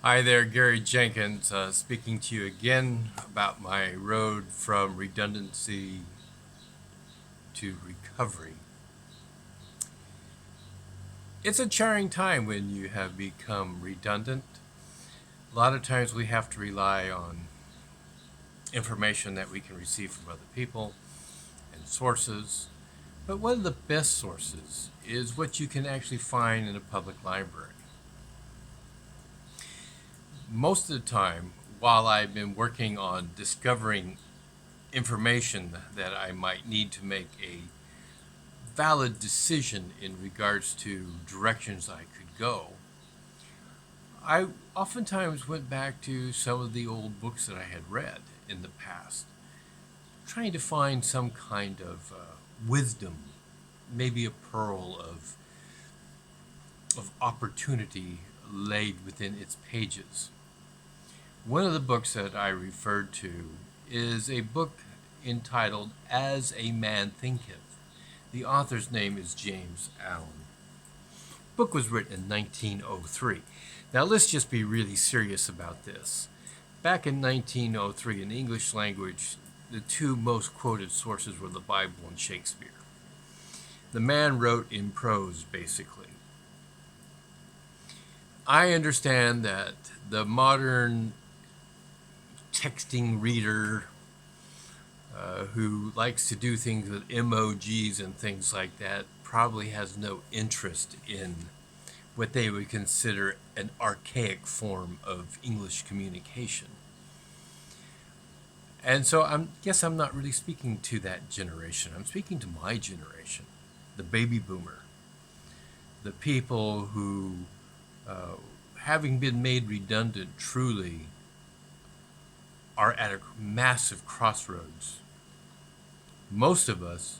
Hi there, Gary Jenkins, speaking to you again about my road from redundancy to recovery. It's a jarring time when you have become redundant. A lot of times we have to rely on information that we can receive from other people and sources. But one of the best sources is what you can actually find in a public library. Most of the time, while I've been working on discovering information that I might need to make a valid decision in regards to directions I could go, I oftentimes went back to some of the old books that I had read in the past, trying to find some kind of wisdom, maybe a pearl of opportunity laid within its pages. One of the books that I referred to is a book entitled As a Man Thinketh. The author's name is James Allen. The book was written in 1903. Now let's just be really serious about this. Back in 1903, in the English language, the two most quoted sources were the Bible and Shakespeare. The man wrote in prose, basically. I understand that the modern texting reader who likes to do things with emojis and things like that probably has no interest in what they would consider an archaic form of English communication. And so I guess I'm not really speaking to that generation. I'm speaking to my generation, the baby boomer, the people who, having been made redundant truly, are at a massive crossroads. Most of us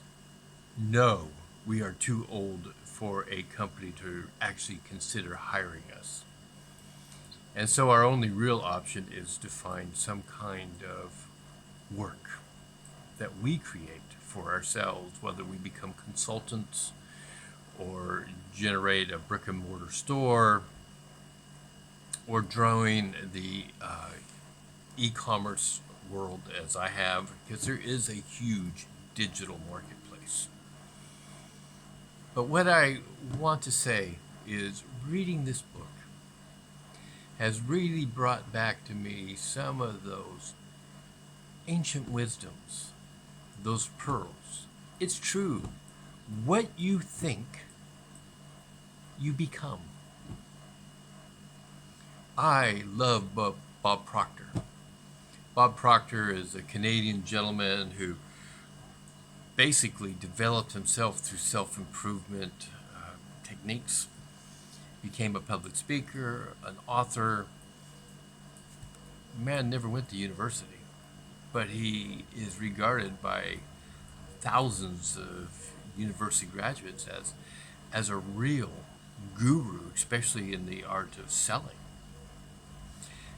know we are too old for a company to actually consider hiring us. And so our only real option is to find some kind of work that we create for ourselves, whether we become consultants or generate a brick and mortar store or join the e-commerce world as I have, because there is a huge digital marketplace. But what I want to say is reading this book has really brought back to me some of those ancient wisdoms, those pearls. It's true. What you think, you become. I love Bob Procter. Bob Procter is a Canadian gentleman who basically developed himself through self-improvement techniques, became a public speaker, an author. The man never went to university, but he is regarded by thousands of university graduates as a real guru, especially in the art of selling.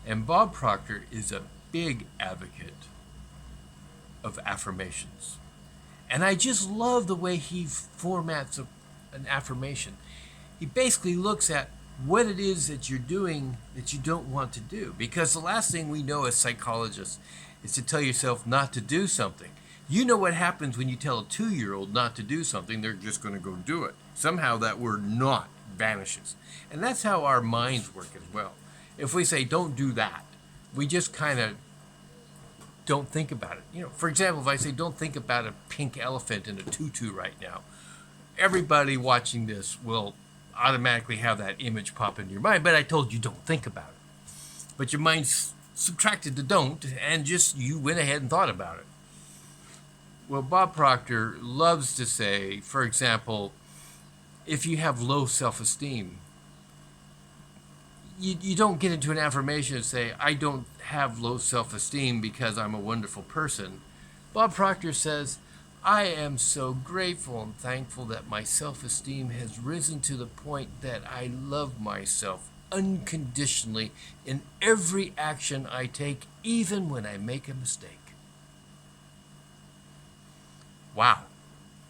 And Bob Procter is a big advocate of affirmations. And I just love the way he formats an affirmation. He basically looks at what it is that you're doing that you don't want to do. Because the last thing we know as psychologists is to tell yourself not to do something. You know what happens when you tell a 2-year-old not to do something, they're just going to go do it. Somehow that word not vanishes. And that's how our minds work as well. If we say don't do that, we just kind of don't think about it. For example, if I say don't think about a pink elephant in a tutu right now, everybody watching this will automatically have that image pop into your mind, but I told you don't think about it. But your mind's subtracted to don't, and just you went ahead and thought about it. Well, Bob Procter loves to say, for example, if you have low self-esteem, you don't get into an affirmation and say, I don't have low self-esteem because I'm a wonderful person. Bob Procter says, I am so grateful and thankful that my self-esteem has risen to the point that I love myself unconditionally in every action I take, even when I make a mistake. Wow,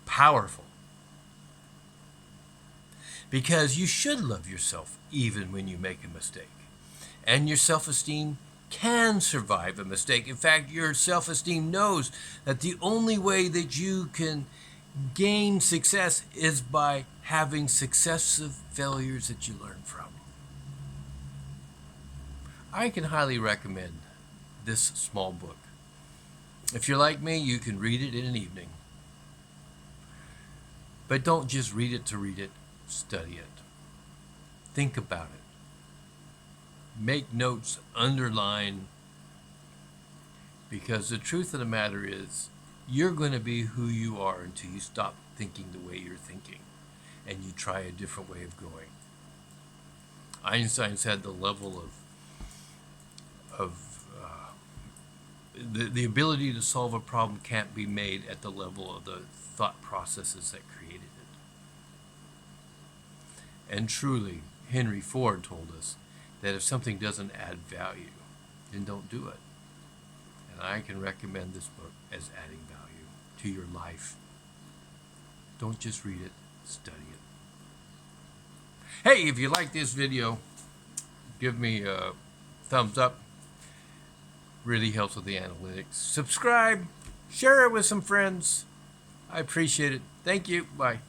powerful. Because you should love yourself even when you make a mistake. And your self-esteem can survive a mistake. In fact, your self-esteem knows that the only way that you can gain success is by having successive failures that you learn from. I can highly recommend this small book. If you're like me, you can read it in an evening. But don't just read it to read it, study it. Think about it. Make notes, underline, because the truth of the matter is, you're going to be who you are until you stop thinking the way you're thinking and you try a different way of going. Einstein said the level of the ability to solve a problem can't be made at the level of the thought processes that created it. And truly, Henry Ford told us that if something doesn't add value, then don't do it. And I can recommend this book as adding value to your life. Don't just read it, study it. Hey, if you like this video, give me a thumbs up. Really helps with the analytics. Subscribe, share it with some friends. I appreciate it. Thank you. Bye.